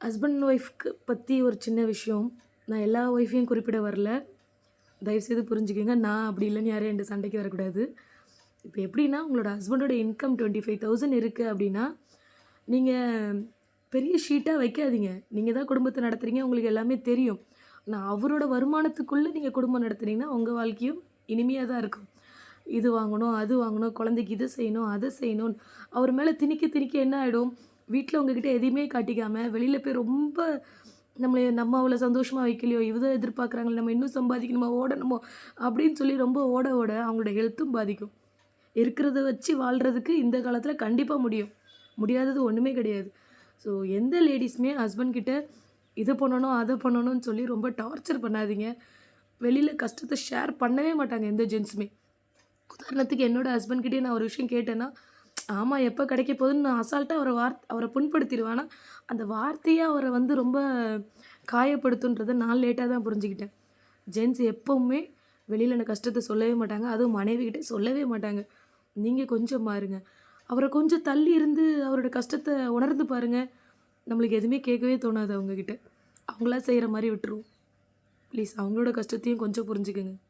Husband and ஒய்ஃப்க்கு பற்றி ஒரு சின்ன விஷயம். நான் எல்லா ஒய்ஃபையும் குறிப்பிட வரல. தயவுசெய்து புரிஞ்சுக்கங்க. நான் அப்படி இல்லைன்னு யாரும் என்ட்ட சண்டைக்கு வரக்கூடாது. இப்போ எப்படின்னா, உங்களோட ஹஸ்பண்டோட இன்கம் 25,000 இருக்குது அப்படின்னா, நீங்க பெரிய ஷீட்டா வைக்காதீங்க. நீங்க தான் குடும்பத்த நடத்துறீங்க. உங்களுக்கு எல்லாமே தெரியும். ஆனா, அவரோட வருமானத்துக்குள்ள நீங்க குடும்பம் நடத்துனீங்கன்னா, உங்க வாழ்க்கையும் இனிமையா தான் இருக்கும். இது வாங்கணும், அது வாங்கணும், குழந்தைக்கு இத செய்யணும், அத செய்யணும்னு அவர் மேல திணிக்க திணிக்க என்ன ஆயிடும், வீட்ல உங்ககிட்ட எதையுமே காட்டிக்காம, வெளியில போய் ரொம்ப நம்ம அவள சந்தோஷமா வைக்கலையோ, இவ எதிர்பார்க்குறாங்களே, நம்ம இன்னும் சம்பாதிக்கணுமா, ஓடணுமோ அப்படின்னு சொல்லி ரொம்ப ஓட ஓட அவங்களோட ஹெல்த்தும் பாதிக்கும். இருக்கிறத வச்சு வாழ்றதுக்கு இந்த காலத்தில கண்டிப்பா முடியும். முடியாதது ஒண்ணுமே கிடையாது. ஸோ எந்த லேடீஸுமே ஹஸ்பண்ட் கிட்ட இத பண்ணணும், அத பண்ணணும்னு சொல்லி ரொம்ப டார்ச்சர் பண்ணாதீங்க. வெளியில கஷ்டத்த ஷேர் பண்ணவே மாட்டாங்க எந்த ஜென்ஸுமே. உதாரணத்துக்கு என்னோட ஹஸ்பண்ட் கிட்டயே நான் ஒரு விஷயம் கேட்டேன்னா, ஆமா எப்ப கிடைக்க போகுதுன்னு நான் அசால்ட்டா அவர புண்படுத்திருவேன். ஆனா, அந்த வார்த்தையே அவர வந்து ரொம்ப காயப்படுத்துன்றத நான் லேட்டா தான் புரிஞ்சுக்கிட்டேன். ஜென்ஸ் எப்பவுமே வெளியில அந்த கஷ்டத்த சொல்லவே மாட்டாங்க. அதுவும் மனைவிகிட்ட சொல்லவே மாட்டாங்க. நீங்க கொஞ்சம் மாறுங்க. அவர கொஞ்சம் தள்ளி இருந்து அவரோட கஷ்டத்த உணர்ந்து பாருங்க. நம்மளுக்கு எதுவுமே கேட்கவே தோணாது அவங்ககிட்ட. அவங்களா செய்ற மாரி விட்டுருவோம். ப்ளீஸ் அவங்களோட கஷ்டத்தையும் கொஞ்சம் புரிஞ்சுக்கங்க.